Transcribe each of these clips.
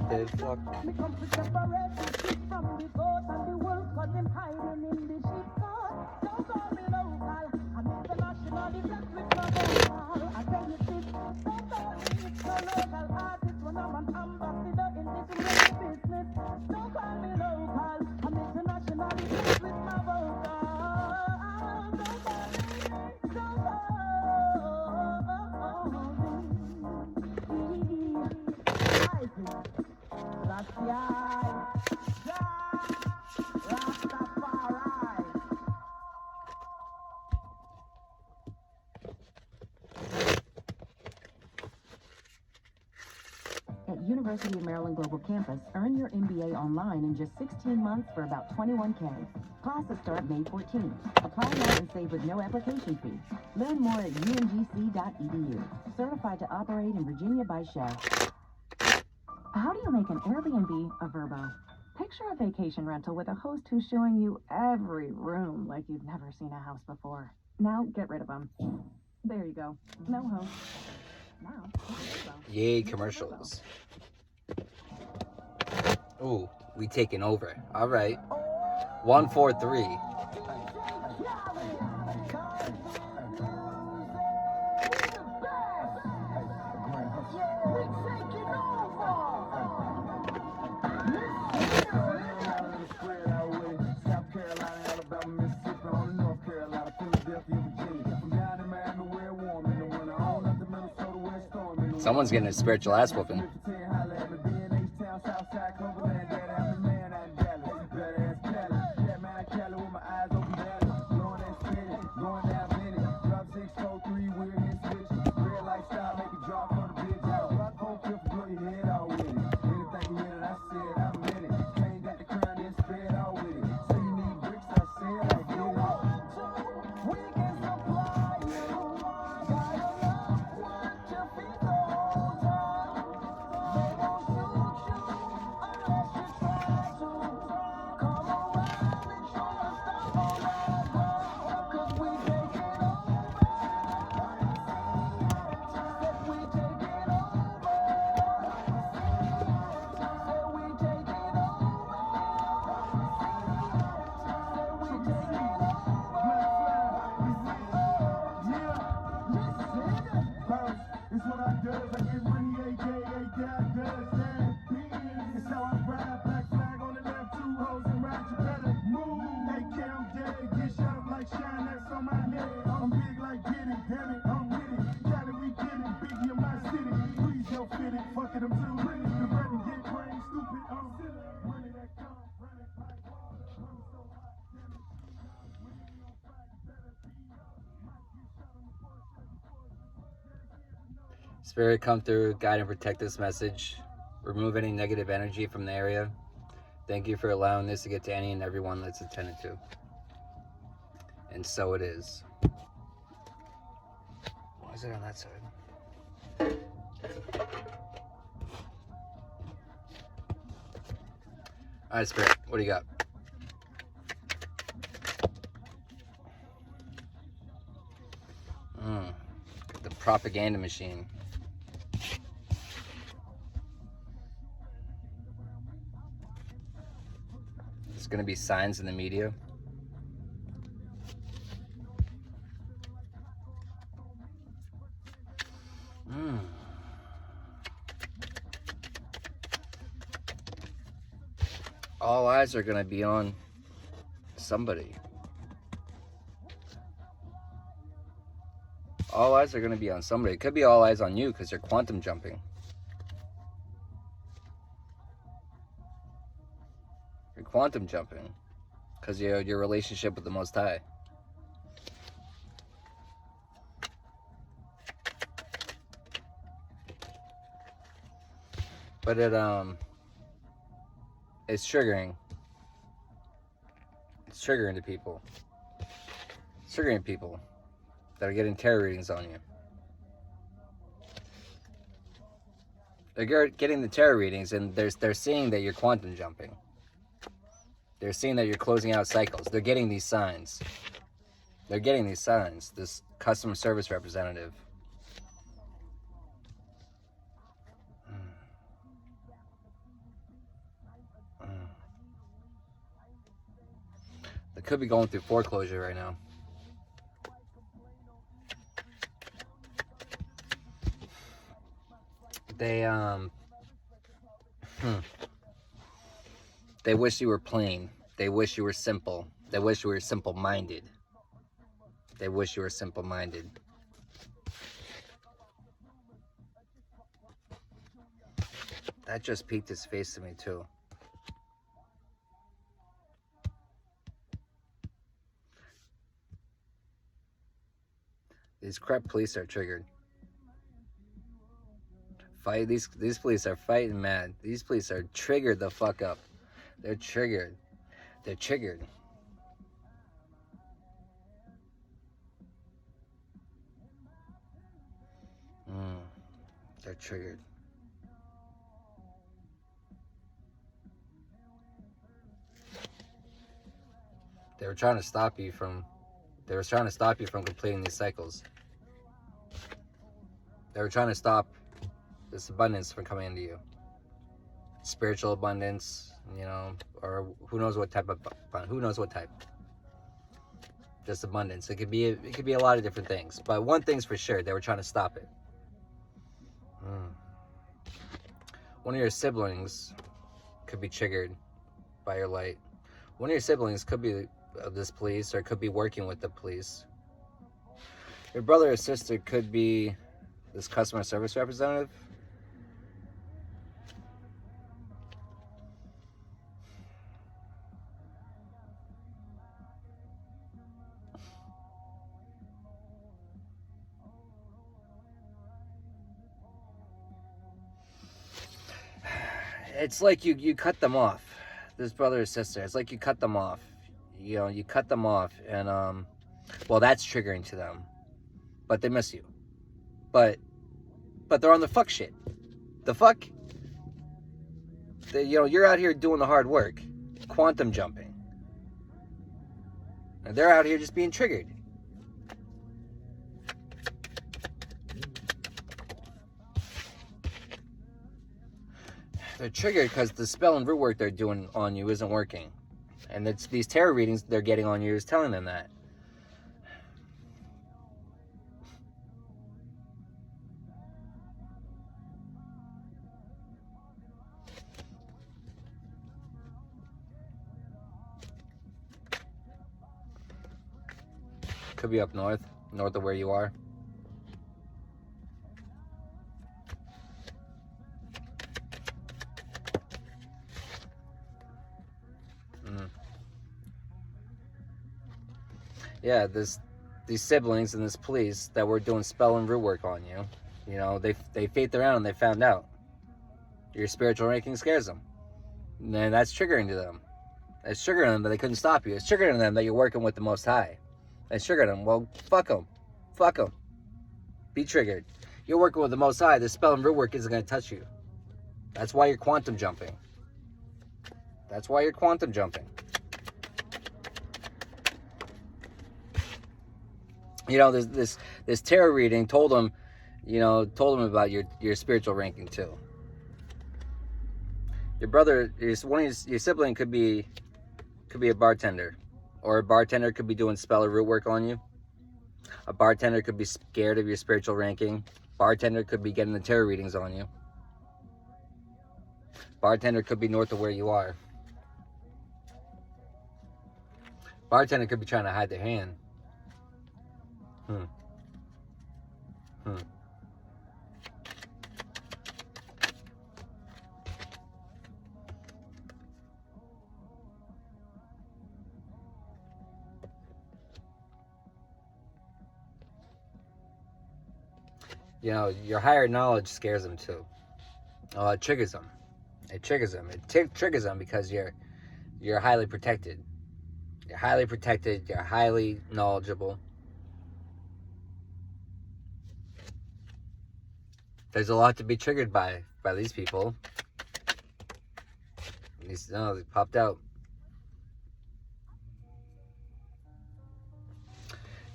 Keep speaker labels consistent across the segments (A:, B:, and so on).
A: the fuck?
B: Me come to separate the sheep from the goat and the wolf, 'cause them hiding in the sheep coat. Don't call me local, I'm internationally blessed with my vocal. I tell you this, don't call me no local artist when I'm an ambassador in this music business. Don't call me local, I'm internationally blessed with my vocal. Don't call me, don't
C: At University of Maryland Global Campus, earn your MBA online in just 16 months for about $21K. Classes start May 14th. Apply now and save with no application fee. Learn more at umgc.edu. Certified to operate in Virginia by Chef. How do you make an Airbnb a Vrbo? Picture a vacation rental with a host who's showing you every room like you've never seen a house before. Now get rid of them. There you go. No host. Now,
A: Yay, commercials. Ooh, we taking over. All right. 143. Someone's getting a spiritual ass whooping. Spirit, come through, guide and protect this message. Remove any negative energy from the area. Thank you for allowing this to get to any and everyone that's attended to. And so it is. Why is it on that side? All right, Spirit, what do you got? The propaganda machine. There's going to be signs in the media. All eyes are going to be on somebody. All eyes are going to be on somebody. It could be all eyes on you because you're quantum jumping. You're quantum jumping because of your relationship with the Most High. But it's triggering. It's triggering to people. It's triggering people that are getting tarot readings on you. They're getting the tarot readings and they're seeing that you're quantum jumping. They're seeing that you're closing out cycles. They're getting these signs. They're getting these signs. This customer service representative. could be going through foreclosure right now. They wish you were plain. They wish you were simple. They wish you were simple-minded. They wish you were simple-minded. That just peeked his face to me too. These crap police are triggered. These police are fighting mad. These police are triggered the fuck up. They're triggered. They're triggered. They're triggered. They were trying to stop you from completing these cycles. They were trying to stop this abundance from coming into you. Spiritual abundance, you know, or who knows what type. Just abundance. It could be a lot of different things. But one thing's for sure, they were trying to stop it. One of your siblings could be triggered by your light. One of your siblings could be of this police, or could be working with the police. Your brother or sister could be this customer service representative. It's like you cut them off. This brother or sister, it's like you cut them off. You know, you cut them off, and well, that's triggering to them. But they miss you. But they're on the fuck shit. The fuck? You know, you're out here doing the hard work, quantum jumping, and they're out here just being triggered. They're triggered because the spell and root work they're doing on you isn't working. And it's these tarot readings they're getting on you is telling them that. Could be up north of where you are. Yeah, these siblings and this police that were doing spell and root work on you, you know, they faked around and they found out. Your spiritual ranking scares them. And that's triggering to them. It's triggering them that they couldn't stop you. It's triggering them that you're working with the Most High. It's triggering them. Well, fuck them. Fuck them. Be triggered. You're working with the Most High. The spell and root work isn't going to touch you. That's why you're quantum jumping. That's why you're quantum jumping. You know, this tarot reading told him about your spiritual ranking too. Your brother, your sibling could be a bartender, or a bartender could be doing spell or root work on you. A bartender could be scared of your spiritual ranking. Bartender could be getting the tarot readings on you. Bartender could be north of where you are. Bartender could be trying to hide their hand. You know, your higher knowledge scares them too. Oh, it triggers them. It triggers them. It triggers them because you're highly protected. You're highly protected. You're highly knowledgeable. There's a lot to be triggered by these people. They popped out.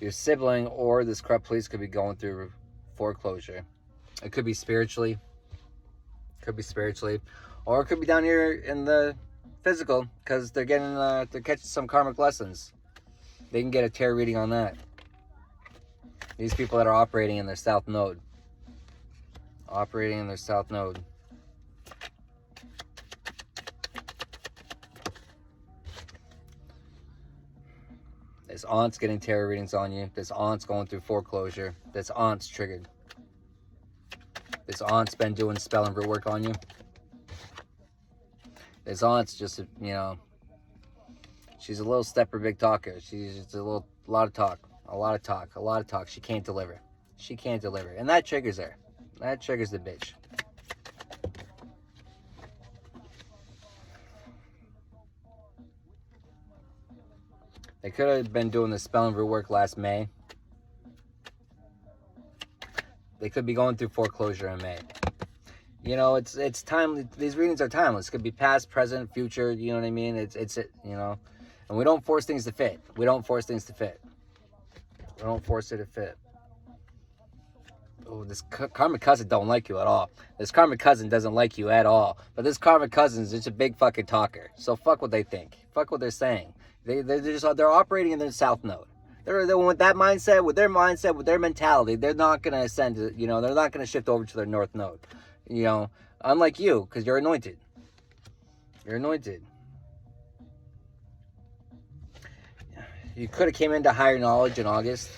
A: Your sibling or this corrupt police could be going through foreclosure. It could be spiritually. Or it could be down here in the physical, because they're catching some karmic lessons. They can get a tarot reading on that. These people that are operating in their south node. Operating in their south node. This aunt's getting tarot readings on you. This aunt's going through foreclosure. This aunt's triggered. This aunt's been doing spell and root work on you. This aunt's just, you know, she's a little stepper, big talker. She's just a lot of talk. A lot of talk. A lot of talk. She can't deliver. She can't deliver. And that triggers her. That triggers the bitch. They could have been doing the spell and root work last May. They could be going through foreclosure in May. You know, it's time. These readings are timeless. It could be past, present, future. You know what I mean? It's you know, and we don't force things to fit. We don't force things to fit. We don't force it to fit. Oh, this karmic cousin don't like you at all. This karmic cousin doesn't like you at all. But this karmic cousin is just a big fucking talker. So fuck what they think. Fuck what they're saying. They're operating in their south node. They're with that mindset, with their mindset, with their mentality. They're not gonna ascend. You know, they're not gonna shift over to their north node. You know, unlike you, because you're anointed. You're anointed. You could have came into higher knowledge in August.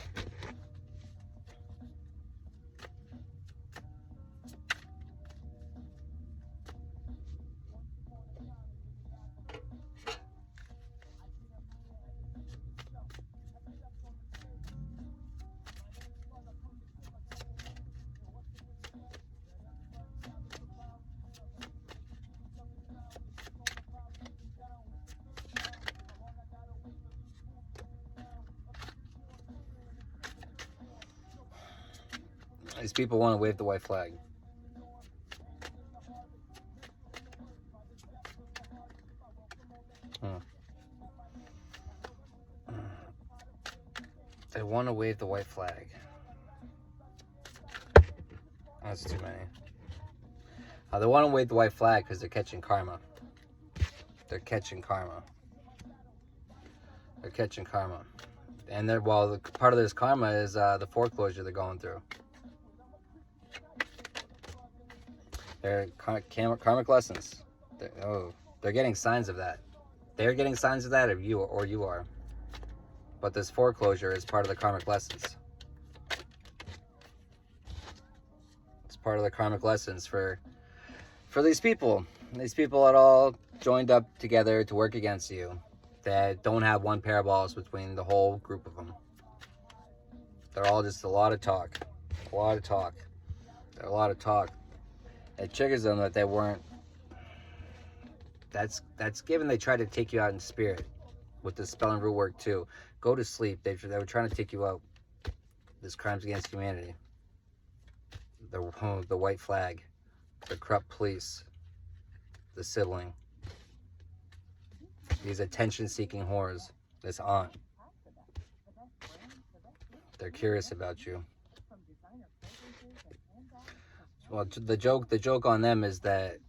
A: These people want to wave the white flag. They want to wave the white flag. That's too many. They want to wave the white flag because they're catching karma. They're catching karma. They're catching karma. And they're, well, the part of this karma is the foreclosure they're going through. They're karmic lessons. They're getting signs of that. They're getting signs of that, or you are. But this foreclosure is part of the karmic lessons. It's part of the karmic lessons for these people. These people that all joined up together to work against you, that don't have one pair of balls between the whole group of them. They're all just a lot of talk. A lot of talk. They're a lot of talk. It triggers them that they weren't. That's given they tried to take you out in spirit with the spell and root work too. Go to sleep. They were trying to take you out. This crimes against humanity. The white flag, the corrupt police, the sibling, these attention-seeking whores. This aunt. They're curious about you. Well, the joke on them is that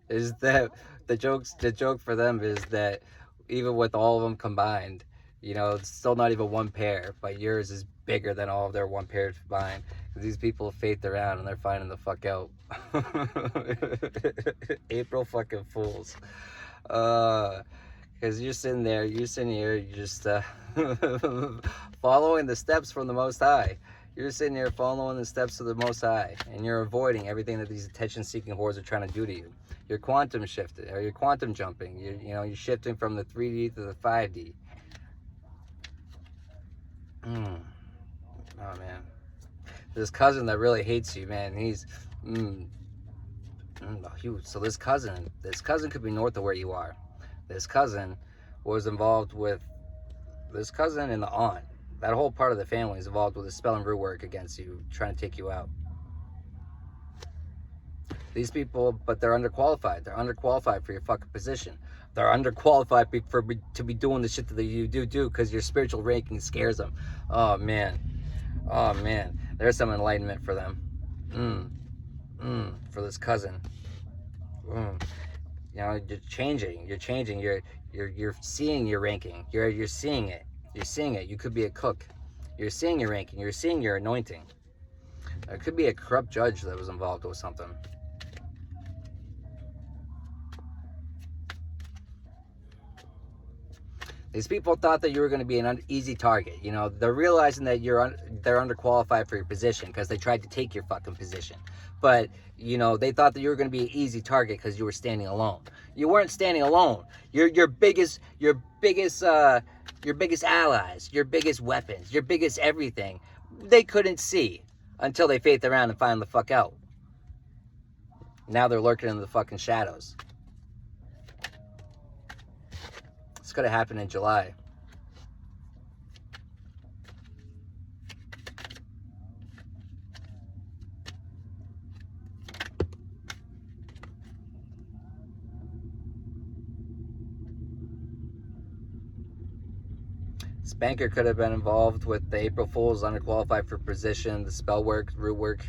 A: the joke for them is that even with all of them combined, you know, it's still not even one pair, but yours is bigger than all of their one pair combined. These people have faith around and they're finding the fuck out. April fucking Fools. Because you're sitting here, you're just following the steps from the Most High. You're sitting here following the steps of the Most High, and you're avoiding everything that these attention-seeking whores are trying to do to you. You're quantum shifting, or you're quantum jumping. You're shifting from the 3D to the 5D. Oh man, this cousin that really hates you, man. He's so this cousin could be north of where you are. This cousin was involved with this cousin and the aunt. That whole part of the family is involved with the spell and root work against you, trying to take you out. These people, but they're underqualified. They're underqualified for your fucking position. They're underqualified to be doing the shit that you do because your spiritual ranking scares them. Oh man. There's some enlightenment for them. For this cousin. You know, you're changing. You're changing. You're seeing your ranking. You're seeing it. You're seeing it. You could be a cook. You're seeing your ranking. You're seeing your anointing. It could be a corrupt judge that was involved with something. These people thought that you were going to be an easy target. You know, they're realizing that they're underqualified for your position because they tried to take your fucking position. But, you know, they thought that you were going to be an easy target because you were standing alone. You weren't standing alone. Your biggest allies, your biggest weapons, your biggest everything, they couldn't see until they faked around and found the fuck out. Now they're lurking in the fucking shadows. This could have happened in July. Spanker could have been involved with the April Fool's, underqualified for position, the spell work, root work.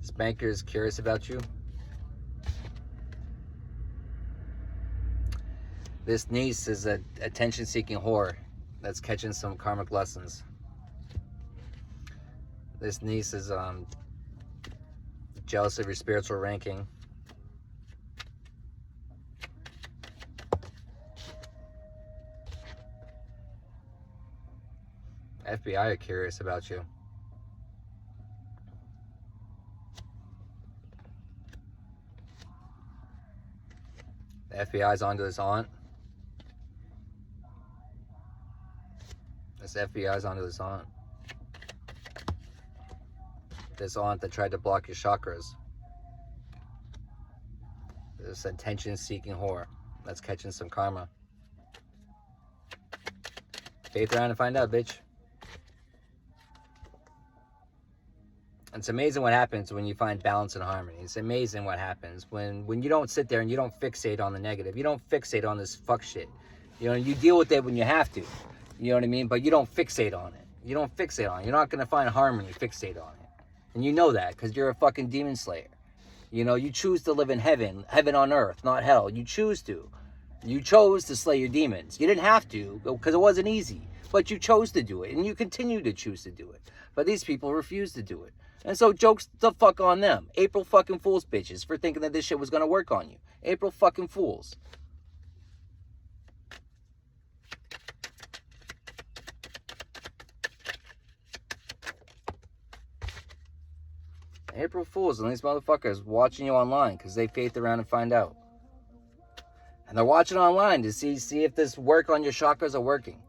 A: Spanker is curious about you. This niece is a attention-seeking whore that's catching some karmic lessons. This niece is jealous of your spiritual ranking. FBI are curious about you. The FBI's onto this aunt. This FBI's onto this aunt. This aunt that tried to block your chakras. This attention-seeking whore that's catching some karma. Faith around and find out, bitch. It's amazing what happens when you find balance and harmony. It's amazing what happens when you don't sit there and you don't fixate on the negative. You don't fixate on this fuck shit. You know, you deal with it when you have to. You know what I mean? But you don't fixate on it. You don't fixate on it. You're not going to find harmony, fixate on it. And you know that because you're a fucking demon slayer. You know, you choose to live in heaven on earth, not hell. You choose to. You chose to slay your demons. You didn't have to because it wasn't easy. But you chose to do it, and you continue to choose to do it. But these people refuse to do it. And so jokes the fuck on them. April fucking Fools, bitches, for thinking that this shit was going to work on you. April fucking Fools. April Fools and these motherfuckers watching you online because they faith around and find out. And they're watching online to see if this work on your chakras are working.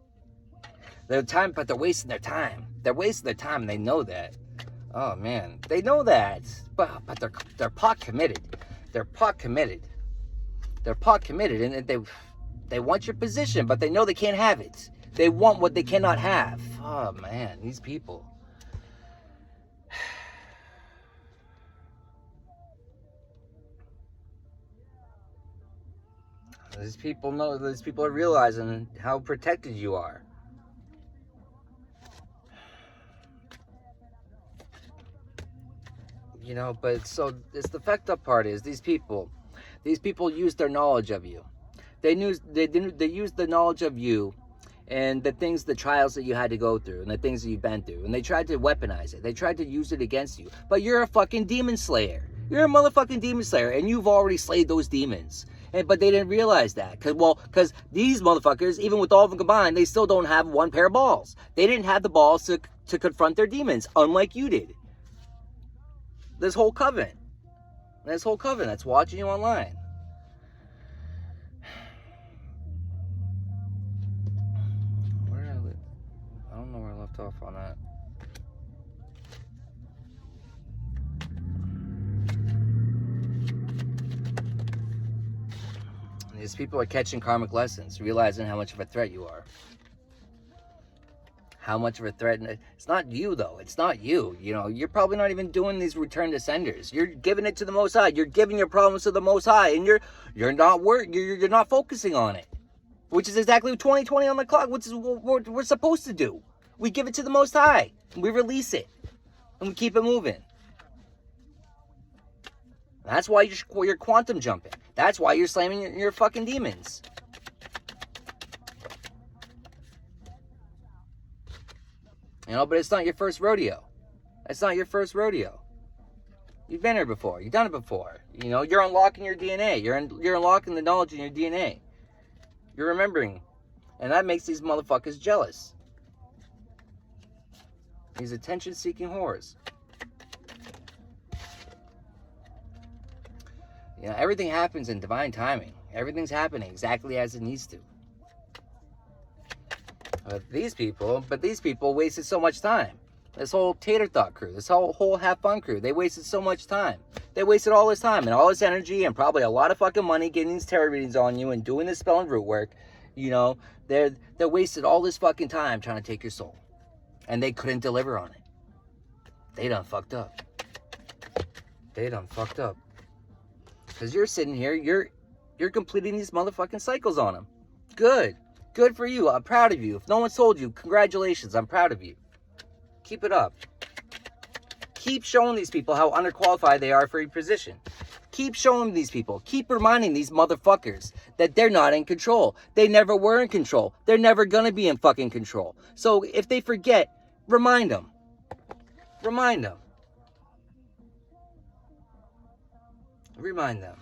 A: They're wasting their time. They're wasting their time and they know that. Oh man, they know that, but they're pot committed. They're pot committed. They're pot committed, and they want your position, but they know they can't have it. They want what they cannot have. Oh man, these people. These people know. These people are realizing how protected you are. You know, but so it's the fucked up part is these people use their knowledge of you. They used the knowledge of you and the trials that you had to go through and the things that you've been through, and they tried to weaponize it. They tried to use it against you. But you're a fucking demon slayer. You're a motherfucking demon slayer, and you've already slayed those demons. But they didn't realize that, because these motherfuckers, even with all of them combined, they still don't have one pair of balls. They didn't have the balls to confront their demons, unlike you did. This whole coven that's watching you online. Where did I live? I don't know where I left off on that. These people are catching karmic lessons, realizing how much of a threat you are. How much of a threat. It's not you, though. It's not you. You know, you're probably not even doing these return to senders. You're giving it to the Most High. You're giving your problems to the Most High, and you're not focusing on it, which is exactly 2020 on the clock, which is what we're supposed to do. We give it to the Most High, and we release it, and we keep it moving. That's why you're quantum jumping. That's why you're slamming your fucking demons. You know, but it's not your first rodeo. It's not your first rodeo. You've been here before. You've done it before. You know, you're unlocking your DNA. You're unlocking the knowledge in your DNA. You're remembering. And that makes these motherfuckers jealous. These attention-seeking whores. You know, everything happens in divine timing. Everything's happening exactly as it needs to. But these people wasted so much time. This whole Tater Thought crew, this whole Have Fun crew, they wasted so much time. They wasted all this time and all this energy and probably a lot of fucking money getting these tarot readings on you and doing this spell and root work. You know, they wasted all this fucking time trying to take your soul. And they couldn't deliver on it. They done fucked up. They done fucked up. Because you're sitting here, you're completing these motherfucking cycles on them. Good. Good for you. I'm proud of you. If no one's told you, congratulations. I'm proud of you. Keep it up. Keep showing these people how underqualified they are for your position. Keep showing these people. Keep reminding these motherfuckers that they're not in control. They never were in control. They're never gonna be in fucking control. So if they forget, remind them. Remind them. Remind them.